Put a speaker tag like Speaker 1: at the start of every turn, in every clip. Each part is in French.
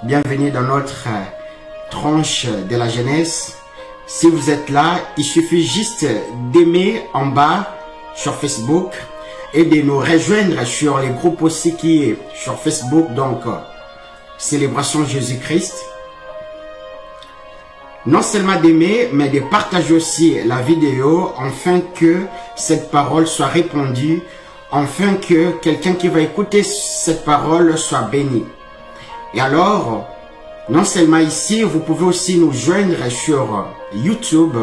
Speaker 1: bienvenue dans notre tranche de la jeunesse. Si vous êtes là, il suffit juste d'aimer en bas sur Facebook et de nous rejoindre sur les groupes aussi qui est sur Facebook, donc Célébration Jésus-Christ. Non seulement d'aimer, mais de partager aussi la vidéo afin que cette parole soit répandue, afin que quelqu'un qui va écouter cette parole soit béni. Et alors, non seulement ici, vous pouvez aussi nous joindre sur YouTube,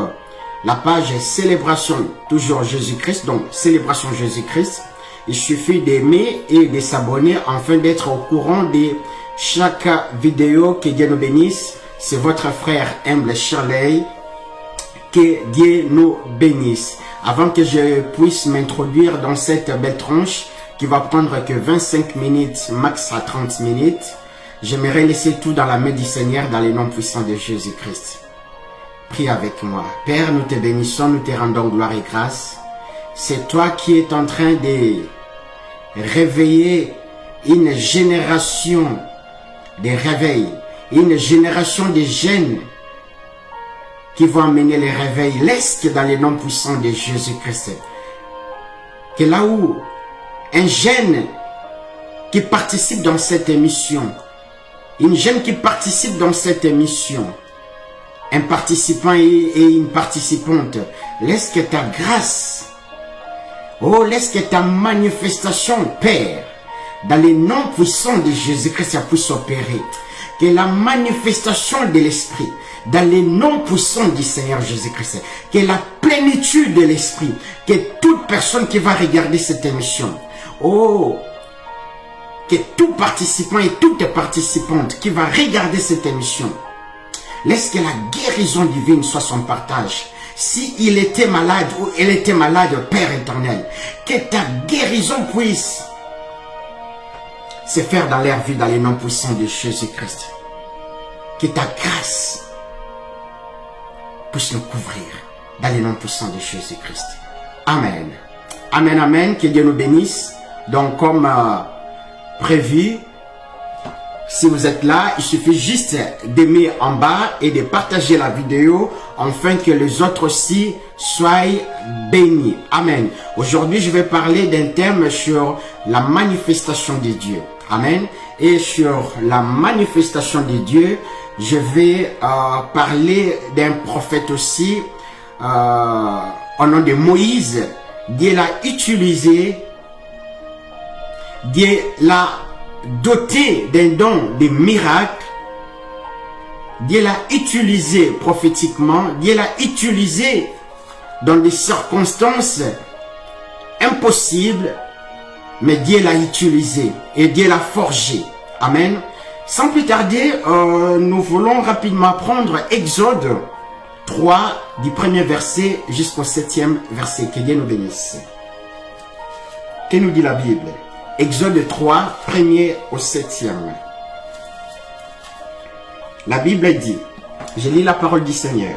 Speaker 1: la page Célébration toujours Jésus-Christ, donc Célébration Jésus-Christ. Il suffit d'aimer et de s'abonner afin d'être au courant de chaque vidéo. Que Dieu nous bénisse. C'est votre frère humble Shirley. Que Dieu nous bénisse. Avant que je puisse m'introduire dans cette belle tranche qui va prendre que 25 minutes, max à 30 minutes, j'aimerais laisser tout dans la main du Seigneur dans le nom puissant de Jésus-Christ. Prie avec moi. Père, nous te bénissons, nous te rendons gloire et grâce. C'est toi qui es en train de réveiller une génération de réveil, une génération de jeunes qui vont amener les réveils. Laisse que dans le nom puissant de Jésus-Christ, que là où un jeune qui participe dans cette émission, une jeune qui participe dans cette émission, un participant et une participante, laisse que ta grâce, oh, laisse que ta manifestation, Père, dans le nom puissant de Jésus-Christ, puisse opérer. Que la manifestation de l'Esprit, dans le nom puissant du Seigneur Jésus-Christ, que la plénitude de l'Esprit, que toute personne qui va regarder cette émission, oh, que tout participant et toute participante qui va regarder cette émission, laisse que la guérison divine soit son partage. Si il était malade ou elle était malade, Père éternel, que ta guérison puisse se faire dans leur vie dans le nom puissant de Jésus-Christ. Que ta grâce puisse nous couvrir dans le nom puissant de Jésus-Christ. Amen. Amen, amen. Que Dieu nous bénisse. Donc, comme prévu, si vous êtes là, il suffit juste d'aimer en bas et de partager la vidéo afin que les autres aussi soient bénis. Amen. Aujourd'hui, je vais parler d'un thème sur la manifestation de Dieu. Amen. Et sur la manifestation de Dieu, je vais parler d'un prophète aussi au nom de Moïse. Dieu l'a utilisé, Dieu l'a doté d'un don de miracle. Dieu l'a utilisé prophétiquement. Dieu l'a utilisé dans des circonstances impossibles. Mais Dieu l'a utilisé et Dieu l'a forgé. Amen. Sans plus tarder, nous voulons rapidement prendre Exode 3, du premier verset jusqu'au 7e verset. Que Dieu nous bénisse. Que nous dit la Bible? Exode 3, 1er au 7e. La Bible dit, je lis la parole du Seigneur.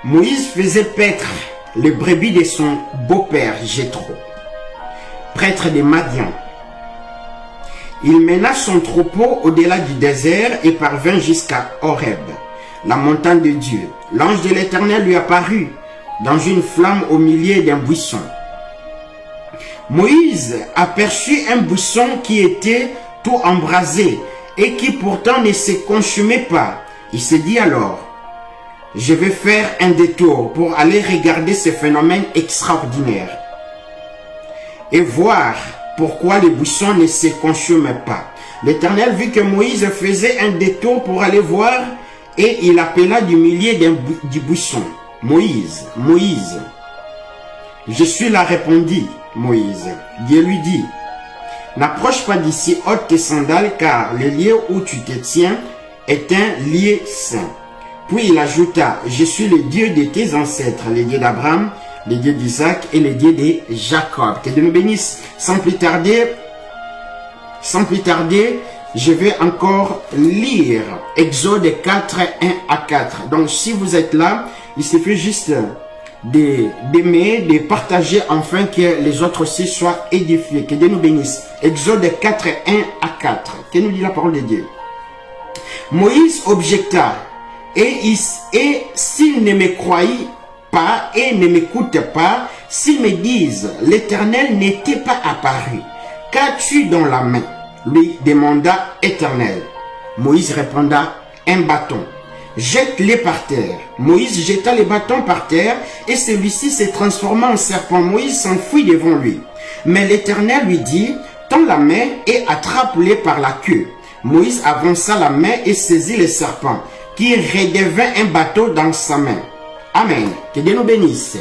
Speaker 1: Moïse faisait paître les brebis de son beau-père Jéthro, prêtre de Madian. Il mena son troupeau au-delà du désert et parvint jusqu'à Horeb, la montagne de Dieu. L'ange de l'Éternel lui apparut dans une flamme au milieu d'un buisson. Moïse aperçut un buisson qui était tout embrasé et qui pourtant ne se consumait pas. Il se dit alors, je vais faire un détour pour aller regarder ce phénomène extraordinaire et voir pourquoi le buisson ne se consume pas. L'Éternel vit que Moïse faisait un détour pour aller voir et il appela du milieu du buisson. Moïse, Moïse. Je suis là, répondit Moïse. Dieu lui dit, n'approche pas d'ici, ôte tes sandales, car le lieu où tu te tiens est un lieu saint. Puis il ajouta, je suis le Dieu de tes ancêtres, le Dieu d'Abraham, le Dieu d'Isaac et le Dieu de Jacob. Que Dieu nous bénisse. Sans plus tarder, je vais encore lire Exode 4, 1 à 4. Donc si vous êtes là, il suffit juste d'aimer, de partager afin que les autres aussi soient édifiés. Que Dieu nous bénisse. Exode 4, 1 à 4. Que nous dit la parole de Dieu? Moïse objecta, et s'ils ne me croient pas et ne m'écoutent pas, s'ils me disent, l'Éternel n'était pas apparu, qu'as-tu dans la main? Lui demanda Éternel. Moïse répondit, un bâton. Jette-les par terre. Moïse jeta les bâtons par terre et celui-ci s'est transformé en serpent. Moïse s'enfuit devant lui. Mais l'Éternel lui dit, tends la main et attrape-les par la queue. Moïse avança la main et saisit le serpent, qui redevint un bateau dans sa main. Amen. Que Dieu nous bénisse.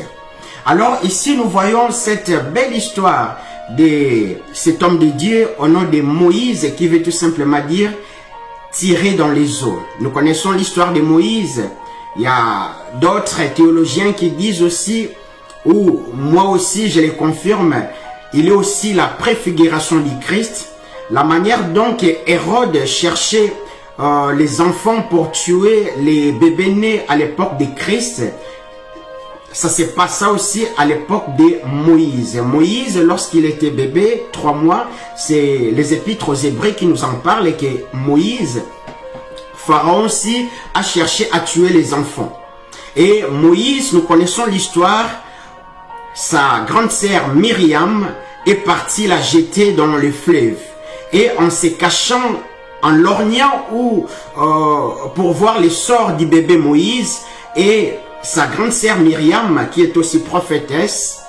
Speaker 1: Alors ici nous voyons cette belle histoire de cet homme de Dieu au nom de Moïse, qui veut tout simplement dire tirer dans les eaux. Nous connaissons l'histoire de Moïse. Il y a d'autres théologiens qui disent aussi, ou moi aussi je les confirme, il est aussi la préfiguration du Christ. La manière dont Hérode cherchait les enfants pour tuer les bébés nés à l'époque de Christ, ça se passa aussi à l'époque de Moïse. Moïse, lorsqu'il était bébé, 3 mois, c'est les épîtres aux Hébreux qui nous en parlent, et que Moïse, Pharaon aussi, a cherché à tuer les enfants. Et Moïse, nous connaissons l'histoire, sa grande sœur Myriam est partie la jeter dans le fleuve. Et en se cachant, en lorgnant ou pour voir les sorts du bébé Moïse, et sa grande sœur Myriam, qui est aussi prophétesse,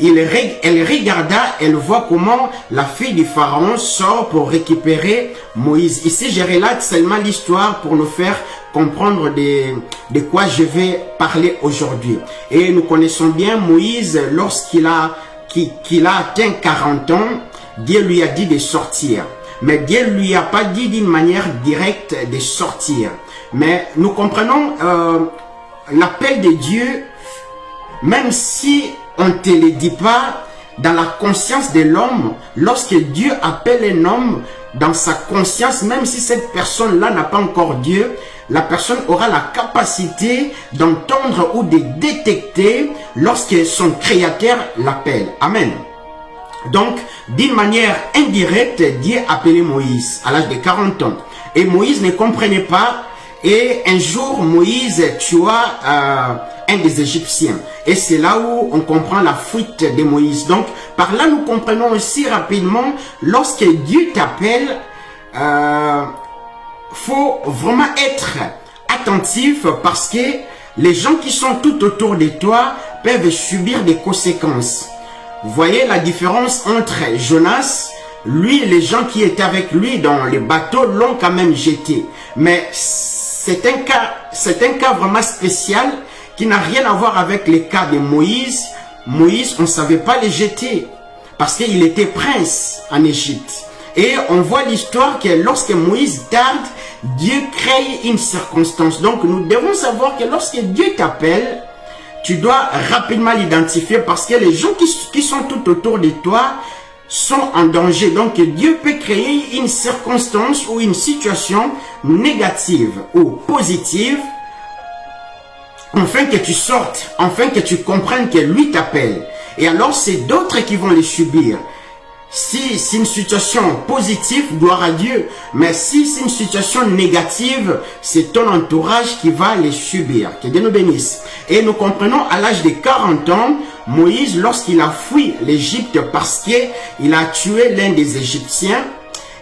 Speaker 1: elle regarda, elle voit comment la fille du Pharaon sort pour récupérer Moïse. Ici, je relate seulement l'histoire pour nous faire comprendre de quoi je vais parler aujourd'hui. Et nous connaissons bien Moïse, lorsqu'il a atteint 40 ans, Dieu lui a dit de sortir. Mais Dieu ne lui a pas dit d'une manière directe de sortir. Mais nous comprenons l'appel de Dieu, même si on ne te le dit pas, dans la conscience de l'homme, lorsque Dieu appelle un homme, dans sa conscience, même si cette personne-là n'a pas encore Dieu, la personne aura la capacité d'entendre ou de détecter lorsque son Créateur l'appelle. Amen. Donc, d'une manière indirecte, Dieu a appelé Moïse à l'âge de 40 ans. Et Moïse ne comprenait pas. Et un jour, Moïse tua un des Égyptiens. Et c'est là où on comprend la fuite de Moïse. Donc, par là, nous comprenons aussi rapidement, lorsque Dieu t'appelle, faut vraiment être attentif, parce que les gens qui sont tout autour de toi peuvent subir des conséquences. Vous voyez la différence entre Jonas, lui, les gens qui étaient avec lui dans le bateau l'ont quand même jeté. Mais c'est un cas vraiment spécial qui n'a rien à voir avec les cas de Moïse. Moïse, on ne savait pas le jeter parce qu'il était prince en Égypte. Et on voit l'histoire que lorsque Moïse tarde, Dieu crée une circonstance. Donc nous devons savoir que lorsque Dieu t'appelle, tu dois rapidement l'identifier, parce que les gens qui sont tout autour de toi sont en danger. Donc Dieu peut créer une circonstance ou une situation négative ou positive, afin que tu sortes, afin que tu comprennes que lui t'appelle. Et alors c'est d'autres qui vont les subir. Si c'est une situation positive, gloire à Dieu. Mais si c'est une situation négative, c'est ton entourage qui va les subir. Que Dieu nous bénisse. Et nous comprenons à l'âge de 40 ans, Moïse, lorsqu'il a fui l'Égypte parce qu'il a tué l'un des Égyptiens,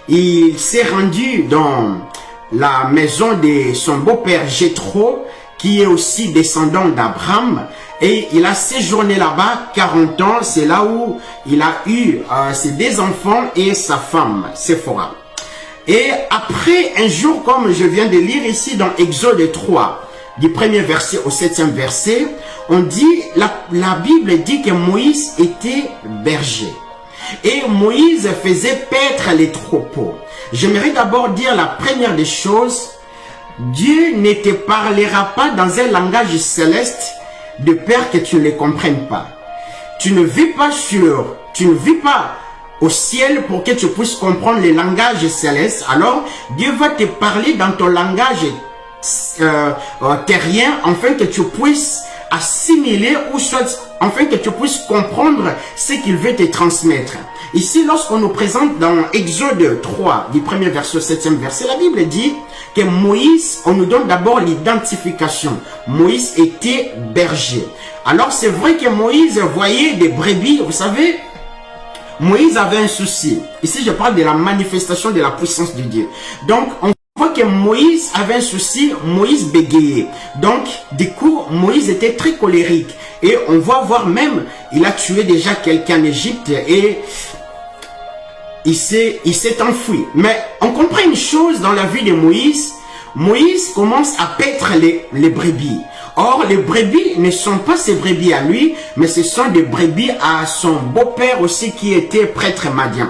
Speaker 1: il s'est rendu dans la maison de son beau-père Jéthro, qui est aussi descendant d'Abraham. Et il a séjourné là-bas 40 ans. C'est là où il a eu ses 2 enfants et sa femme, Séphora. Et après, un jour, comme je viens de lire ici dans Exode 3, du 1er verset au 7e verset, on dit, la Bible dit que Moïse était berger. Et Moïse faisait paître les troupeaux. J'aimerais d'abord dire la première des choses. Dieu ne te parlera pas dans un langage céleste de peur que tu ne les comprennes pas. Tu ne vis pas au ciel pour que tu puisses comprendre le langage céleste. Alors, Dieu va te parler dans ton langage terrien, afin que tu puisses assimiler, ou soit afin que tu puisses comprendre ce qu'il veut te transmettre. Ici, lorsqu'on nous présente dans Exode 3, du 1er verset au 7e verset, la Bible dit que Moïse, on nous donne d'abord l'identification. Moïse était berger. Alors c'est vrai que Moïse voyait des brebis, vous savez, Moïse avait un souci. Ici je parle de la manifestation de la puissance de Dieu. Donc on voit que Moïse avait un souci, Moïse bégayait. Donc du coup Moïse était très colérique. Et on va voir même, il a tué déjà quelqu'un en Égypte et il s'est enfui. Mais on comprend une chose dans la vie de Moïse. Moïse commence à paître les brebis. Or, les brebis ne sont pas ses brebis à lui, mais ce sont des brebis à son beau-père aussi qui était prêtre Madian.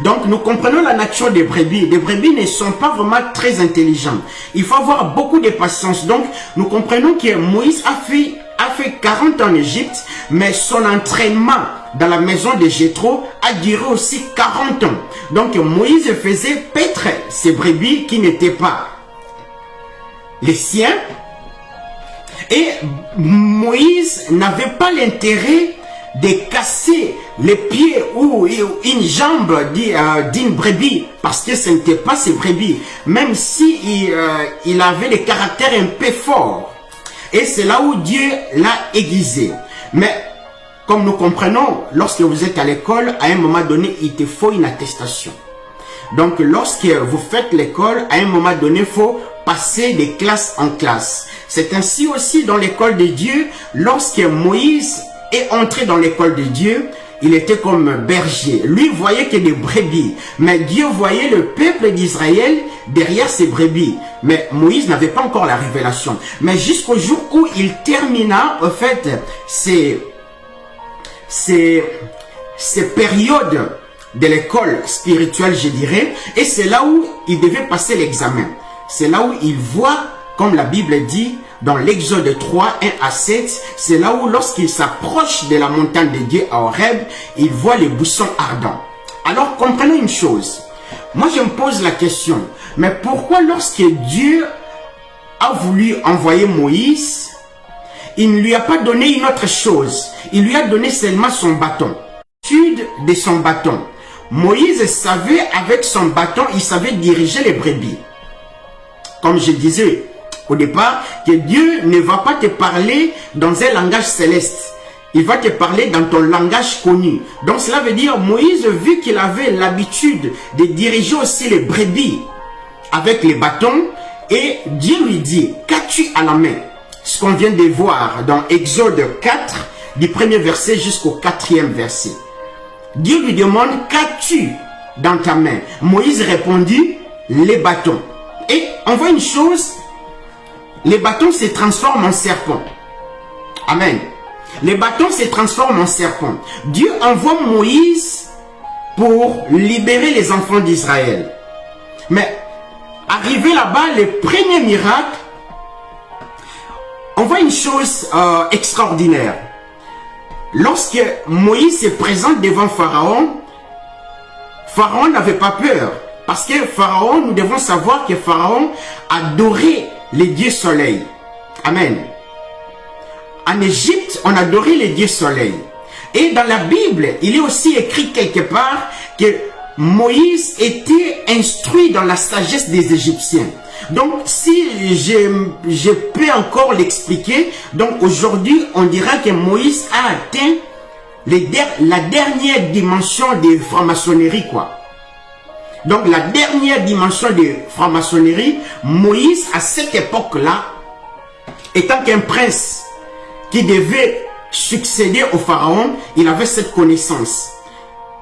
Speaker 1: Donc, nous comprenons la nature des brebis. Les brebis ne sont pas vraiment très intelligents. Il faut avoir beaucoup de patience. Donc, nous comprenons que Moïse a fait 40 ans en Égypte, mais son entraînement dans la maison de Jéthro a duré aussi 40 ans. Donc, Moïse faisait paître ces brebis qui n'étaient pas les siens. Et Moïse n'avait pas l'intérêt de casser les pieds ou une jambe d'une brebis, parce que ce n'était pas ses brebis, même si il avait le caractère un peu fort. Et c'est là où Dieu l'a aiguisé. Mais comme nous comprenons, lorsque vous êtes à l'école, à un moment donné, il te faut une attestation. Donc lorsque vous faites l'école, à un moment donné, il faut passer de classe en classe. C'est ainsi aussi dans l'école de Dieu. Lorsque Moïse est entré dans l'école de Dieu, il était comme berger. Lui voyait que des brebis. Mais Dieu voyait le peuple d'Israël derrière ces brebis. Mais Moïse n'avait pas encore la révélation. Mais jusqu'au jour où il termina, en fait, ces périodes de l'école spirituelle, je dirais. Et c'est là où il devait passer l'examen. C'est là où il voit, comme la Bible dit, dans l'Exode 3, 1 à 7, c'est là où lorsqu'il s'approche de la montagne de Dieu à Horeb, il voit les buissons ardents. Alors comprenez une chose, moi je me pose la question, mais pourquoi lorsque Dieu a voulu envoyer Moïse, il ne lui a pas donné une autre chose, il lui a donné seulement son bâton, l'étude de son bâton. Moïse savait avec son bâton, il savait diriger les brebis. Comme je disais au départ, que Dieu ne va pas te parler dans un langage céleste. Il va te parler dans ton langage connu. Donc cela veut dire, Moïse, vu qu'il avait l'habitude de diriger aussi les brebis avec les bâtons, et Dieu lui dit, qu'as-tu à la main? Ce qu'on vient de voir dans Exode 4, du premier verset jusqu'au 4e verset. Dieu lui demande, qu'as-tu dans ta main? Moïse répondit, les bâtons. Et on voit une chose, les bâtons se transforment en serpents. Amen. Les bâtons se transforment en serpents. Dieu envoie Moïse pour libérer les enfants d'Israël. Mais arrivé là-bas, le premier miracle, on voit une chose extraordinaire. Lorsque Moïse se présente devant Pharaon, Pharaon n'avait pas peur. Parce que Pharaon, nous devons savoir que Pharaon adorait les dieux soleil. Amen. En Égypte, on adorait les dieux soleil. Et dans la Bible, il est aussi écrit quelque part que Moïse était instruit dans la sagesse des Égyptiens. Donc, si je peux encore l'expliquer, donc aujourd'hui, on dira que Moïse a atteint la dernière dimension de franc-maçonnerie, quoi. Donc, la dernière dimension de franc-maçonnerie, Moïse, à cette époque-là, étant qu'un prince qui devait succéder au pharaon, il avait cette connaissance.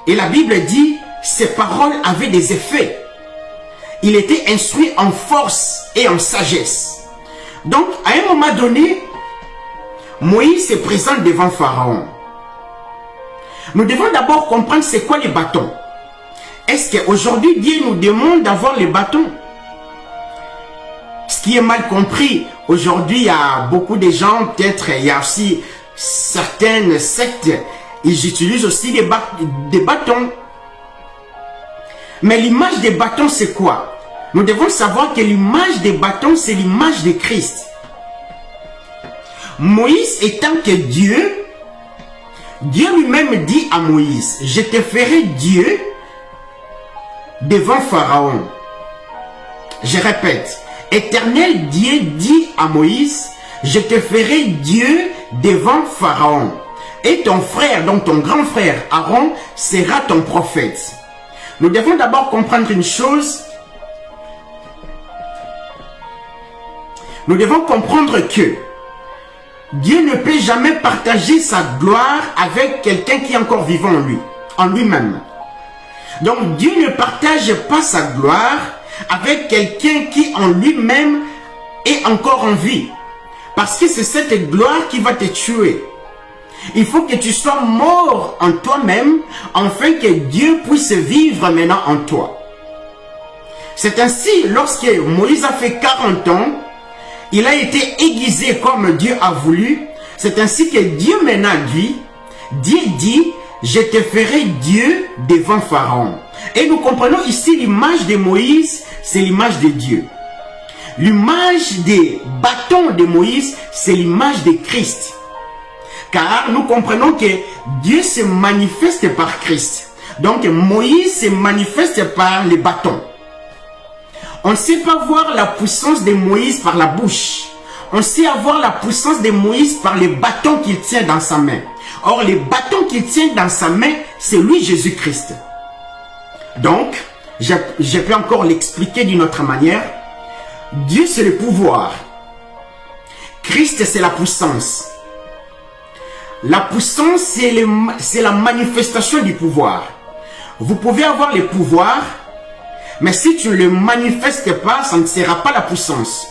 Speaker 1: Et la Bible dit, ses paroles avaient des effets. Il était instruit en force et en sagesse. Donc, à un moment donné, Moïse se présente devant Pharaon. Nous devons d'abord comprendre c'est quoi les bâtons. Est-ce qu'aujourd'hui, Dieu nous demande d'avoir les bâtons? Ce qui est mal compris, aujourd'hui, il y a beaucoup de gens, peut-être, il y a aussi certaines sectes, ils utilisent aussi des bâtons. Mais l'image des bâtons, c'est quoi? Nous devons savoir que l'image des bâtons, c'est l'image de Christ. Moïse étant que Dieu, Dieu lui-même dit à Moïse, je te ferai Dieu devant Pharaon. Je répète, Éternel Dieu dit à Moïse, je te ferai Dieu devant Pharaon. Et ton frère, donc ton grand frère Aaron, sera ton prophète. Nous devons d'abord comprendre une chose. Nous devons comprendre que Dieu ne peut jamais partager sa gloire avec quelqu'un qui est encore vivant en lui, en lui-même. Donc Dieu ne partage pas sa gloire avec quelqu'un qui en lui-même est encore en vie. Parce que c'est cette gloire qui va te tuer. Il faut que tu sois mort en toi-même, afin que Dieu puisse vivre maintenant en toi. C'est ainsi, lorsque Moïse a fait 40 ans, il a été aiguisé comme Dieu a voulu. C'est ainsi que Dieu maintenant dit, Dieu dit, je te ferai Dieu devant Pharaon. Et nous comprenons ici l'image de Moïse, c'est l'image de Dieu. L'image des bâtons de Moïse, c'est l'image de Christ. Car nous comprenons que Dieu se manifeste par Christ. Donc Moïse se manifeste par les bâtons. On ne sait pas voir la puissance de Moïse par la bouche. On sait avoir la puissance de Moïse par les bâtons qu'il tient dans sa main. Or, les bâtons qu'il tient dans sa main, c'est lui Jésus-Christ. Donc, je peux encore l'expliquer d'une autre manière. Dieu, c'est le pouvoir. Christ, c'est la puissance. La puissance, c'est la manifestation du pouvoir. Vous pouvez avoir le pouvoir, mais si tu ne le manifestes pas, ça ne sera pas la puissance.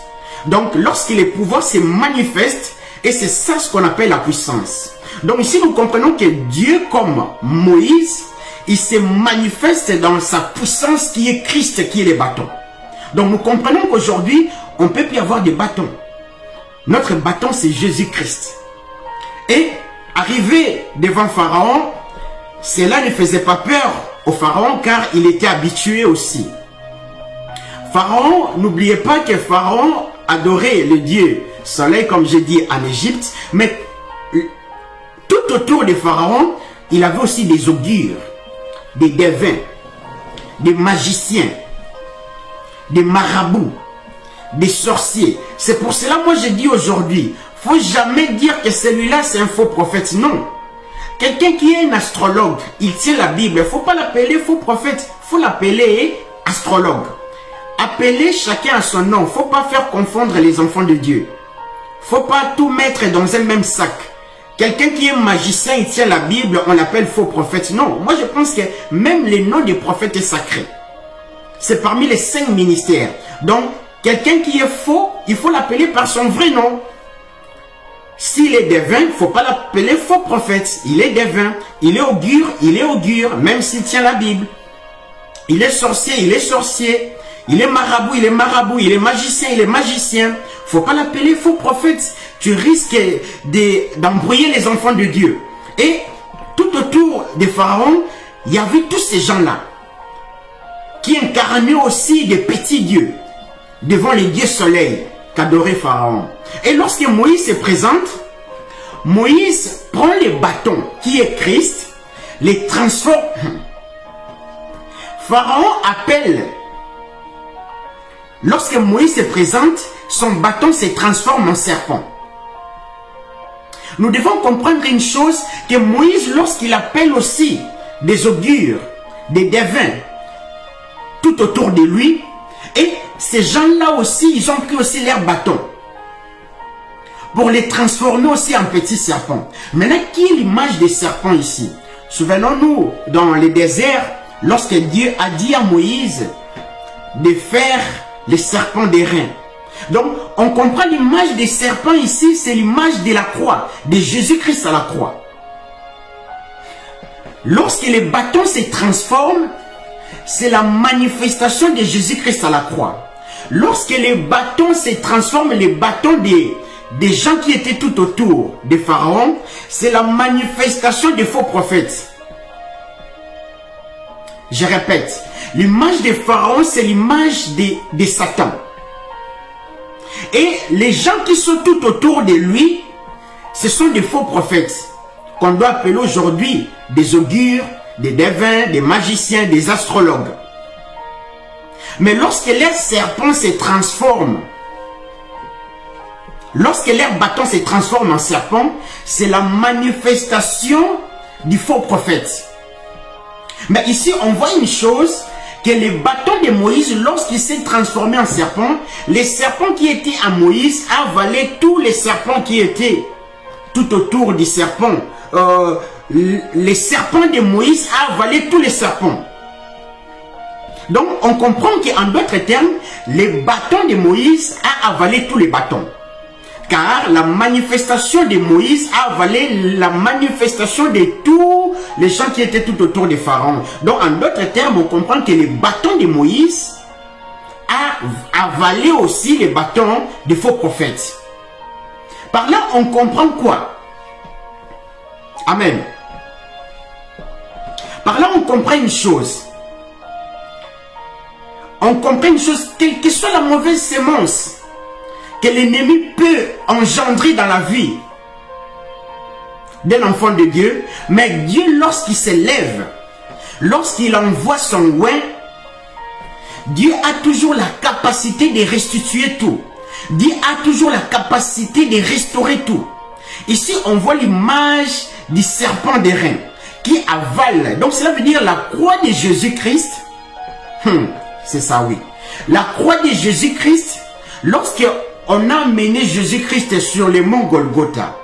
Speaker 1: Donc, lorsque le pouvoir se manifeste, et c'est ça ce qu'on appelle la puissance. Donc ici, nous comprenons que Dieu, comme Moïse, il se manifeste dans sa puissance qui est Christ, qui est les bâtons. Donc nous comprenons qu'aujourd'hui, on ne peut plus avoir de bâtons. Notre bâton, c'est Jésus-Christ. Et arrivé devant Pharaon, cela ne faisait pas peur au Pharaon car il était habitué aussi. Pharaon, n'oubliez pas que Pharaon adorait le dieu soleil, comme j'ai dit en Égypte, mais tout autour de Pharaon, il avait aussi des augures, des devins, des magiciens, des marabouts, des sorciers. C'est pour cela, moi je dis aujourd'hui, faut jamais dire que celui-là c'est un faux prophète. Non. Quelqu'un qui est un astrologue, il tient la Bible, il ne faut pas l'appeler faux prophète, il faut l'appeler astrologue. Appelez chacun à son nom, il ne faut pas faire confondre les enfants de Dieu. Il ne faut pas tout mettre dans un même sac. Quelqu'un qui est magicien, il tient la Bible, on l'appelle faux prophète. Non, moi je pense que même le nom des prophètes est sacré. C'est parmi les 5 ministères. Donc, quelqu'un qui est faux, il faut l'appeler par son vrai nom. S'il est devin, il ne faut pas l'appeler faux prophète. Il est devin, il est augure, même s'il tient la Bible. Il est sorcier, il est sorcier. Il est marabout, il est marabout. Il est magicien, il est magicien. Il ne faut pas l'appeler faux prophète. Tu risques d'embrouiller les enfants de Dieu. Et tout autour de Pharaon, il y avait tous ces gens-là qui incarnaient aussi des petits dieux devant les dieux soleil qu'adorait Pharaon. Et lorsque Moïse se présente, Moïse prend les bâtons qui est Christ, les transforme. Pharaon appelle. Lorsque Moïse se présente, son bâton se transforme en serpent. Nous devons comprendre une chose, que Moïse, lorsqu'il appelle aussi des augures, des devins, tout autour de lui, et ces gens-là aussi, ils ont pris aussi leur bâton pour les transformer aussi en petits serpents. Maintenant, qui est l'image des serpents ici? Souvenons-nous, dans le désert, lorsque Dieu a dit à Moïse de faire les serpents d'airain. Donc, on comprend l'image des serpents ici, c'est l'image de la croix, de Jésus-Christ à la croix. Lorsque les bâtons se transforment, c'est la manifestation de Jésus-Christ à la croix. Lorsque les bâtons se transforment, les bâtons des gens qui étaient tout autour de Pharaon, c'est la manifestation des faux prophètes. Je répète, l'image de Pharaon, c'est l'image de Satan. Et les gens qui sont tout autour de lui, ce sont des faux prophètes, qu'on doit appeler aujourd'hui des augures, des devins, des magiciens, des astrologues. Mais lorsque leur serpent se transforme, lorsque leur bâton se transforme en serpent, c'est la manifestation du faux prophète. Mais ici, on voit une chose, que le bâton de Moïse, lorsqu'il s'est transformé en serpent, les serpents qui étaient à Moïse avalaient tous les serpents qui étaient tout autour du serpent. Les serpents de Moïse avalaient tous les serpents. Donc, on comprend qu'en d'autres termes, le bâton de Moïse a avalé tous les bâtons. Car la manifestation de Moïse a avalé la manifestation de tous les gens qui étaient tout autour de Pharaon. Donc, en d'autres termes, on comprend que le bâton de Moïse a avalé aussi les bâtons des faux prophètes. Par là, on comprend quoi? Amen. Par là, on comprend une chose. On comprend une chose, quelle que soit la mauvaise sémence que l'ennemi peut engendrer dans la vie d'un enfant de Dieu, mais Dieu, lorsqu'il se lève, lorsqu'il envoie son oint, Dieu a toujours la capacité de restituer tout. Dieu a toujours la capacité de restaurer tout. Ici, on voit l'image du serpent d'airain qui avale. Donc, cela veut dire la croix de Jésus-Christ. C'est ça, oui. La croix de Jésus-Christ, lorsqu'on a mené Jésus-Christ sur le mont Golgotha,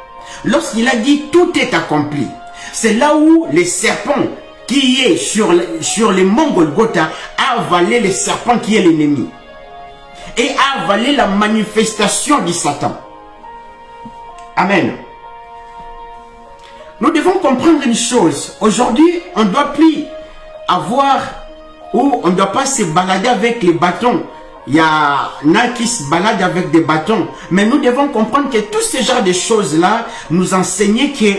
Speaker 1: lorsqu'il a dit tout est accompli, c'est là où les serpents qui est sur le mont Golgotha a avalé le serpent qui est l'ennemi et a avalé la manifestation du Satan. Amen. Nous devons comprendre une chose. Aujourd'hui, on ne doit plus avoir, ou on ne doit pas se balader avec les bâtons. Il y en a qui se baladent avec des bâtons. Mais nous devons comprendre que tous ces genres de choses-là nous enseignaient que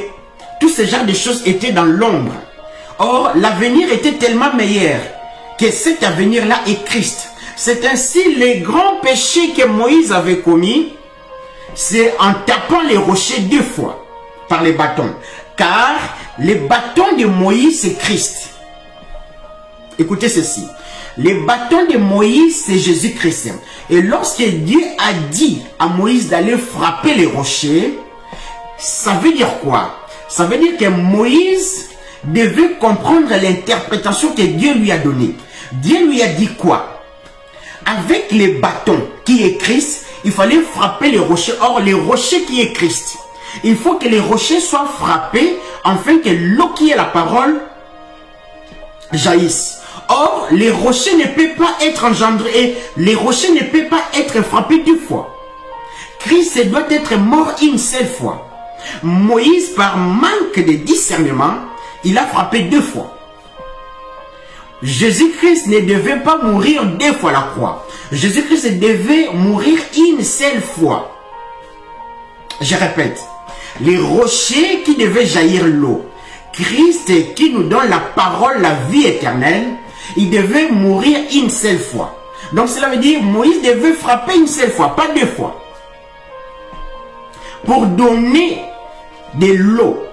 Speaker 1: tous ces genres de choses étaient dans l'ombre. Or, l'avenir était tellement meilleur que cet avenir-là est Christ. C'est ainsi les grands péchés que Moïse avait commis, c'est en tapant les rochers 2 fois par les bâtons. Car les bâtons de Moïse, c'est Christ. Écoutez ceci. Les bâtons de Moïse, c'est Jésus-Christ. Et lorsque Dieu a dit à Moïse d'aller frapper les rochers, ça veut dire quoi? Ça veut dire que Moïse devait comprendre l'interprétation que Dieu lui a donnée. Dieu lui a dit quoi? Avec les bâtons qui est Christ, il fallait frapper les rochers. Or, les rochers qui est Christ, il faut que les rochers soient frappés afin que l'eau qui est la parole jaillisse. Or, les rochers ne peuvent pas être engendrés, les rochers ne peuvent pas être frappés 2 fois. Christ doit être mort une seule fois. Moïse, par manque de discernement, il a frappé 2 fois. Jésus-Christ ne devait pas mourir 2 fois la croix. Jésus-Christ devait mourir une seule fois. Je répète, les rochers qui devaient jaillir l'eau, Christ qui nous donne la parole, la vie éternelle, il devait mourir une seule fois. Donc cela veut dire Moïse devait frapper une seule fois, pas 2 fois. Pour donner de l'eau.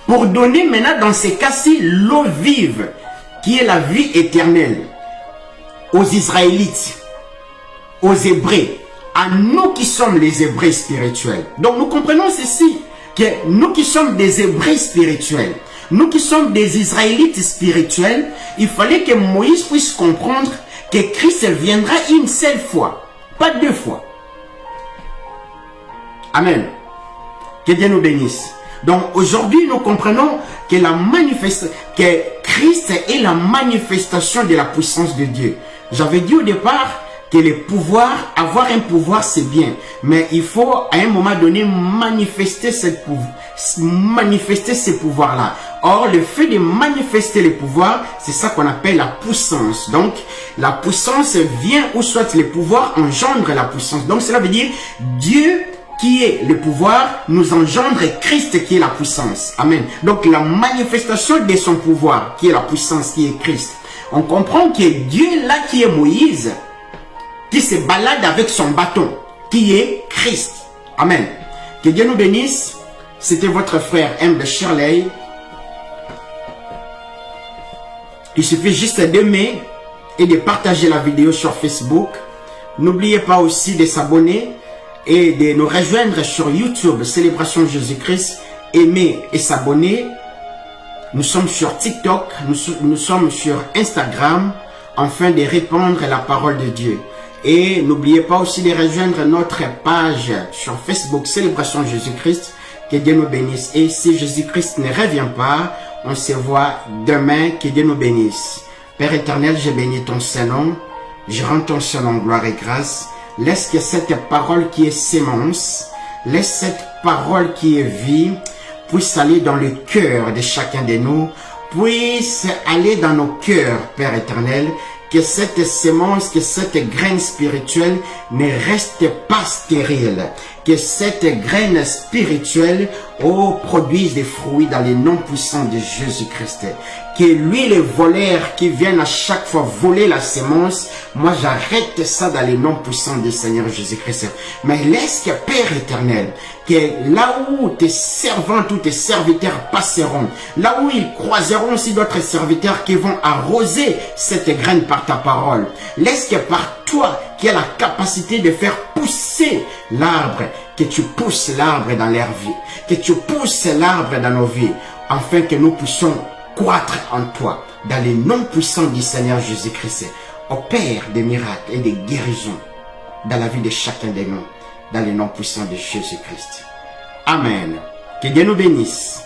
Speaker 1: Pour donner maintenant dans ces cas-ci l'eau vive, qui est la vie éternelle, aux Israélites, aux Hébreux, à nous qui sommes les Hébreux spirituels. Donc nous comprenons ceci, que nous qui sommes des Hébreux spirituels, nous qui sommes des Israélites spirituels, il fallait que Moïse puisse comprendre que Christ viendra une seule fois, pas 2 fois. Amen. Que Dieu nous bénisse. Donc aujourd'hui, nous comprenons que que Christ est la manifestation de la puissance de Dieu. J'avais dit au départ que le pouvoir, avoir un pouvoir, c'est bien. Mais il faut à un moment donné manifester ce pouvoir-là. Or, le fait de manifester le pouvoir, c'est ça qu'on appelle la puissance. Donc, la puissance vient où soit le pouvoir engendre la puissance. Donc, cela veut dire Dieu qui est le pouvoir nous engendre Christ qui est la puissance. Amen. Donc, la manifestation de son pouvoir qui est la puissance qui est Christ. On comprend que Dieu là qui est Moïse, qui se balade avec son bâton, qui est Christ. Amen. Que Dieu nous bénisse. C'était votre frère M. Shirley. Il suffit juste d'aimer, et de partager la vidéo sur Facebook. N'oubliez pas aussi de s'abonner et de nous rejoindre sur YouTube, Célébration Jésus-Christ, aimer et s'abonner. Nous sommes sur TikTok, nous sommes sur Instagram, afin de répandre la parole de Dieu. Et n'oubliez pas aussi de rejoindre notre page sur Facebook, Célébration Jésus-Christ. Que Dieu nous bénisse. Et si Jésus-Christ ne revient pas, on se voit demain. Que Dieu nous bénisse. Père éternel, je bénis ton Saint-Nom. Je rends ton Saint-Nom gloire et grâce. Laisse que cette parole qui est sémence, laisse cette parole qui est vie, puisse aller dans le cœur de chacun de nous, puisse aller dans nos cœurs, Père éternel, que cette sémence, que cette graine spirituelle ne reste pas stérile, que cette graine spirituelle produise des fruits dans les noms puissants de Jésus-Christ. Que lui, les voleurs qui viennent à chaque fois voler la sémence, moi j'arrête ça dans les noms puissants du Seigneur Jésus-Christ. Mais laisse que Père éternel, que là où tes servantes ou tes serviteurs passeront, là où ils croiseront aussi d'autres serviteurs qui vont arroser cette graine par ta parole, laisse que par toi qui as la capacité de faire pousser l'arbre, que tu pousses l'arbre dans leur vie, que tu pousses l'arbre dans nos vies, afin que nous puissions croître en toi, dans les noms puissants du Seigneur Jésus-Christ. Opère des miracles et des guérisons dans la vie de chacun de nous, dans les noms puissants de Jésus-Christ. Amen. Que Dieu nous bénisse.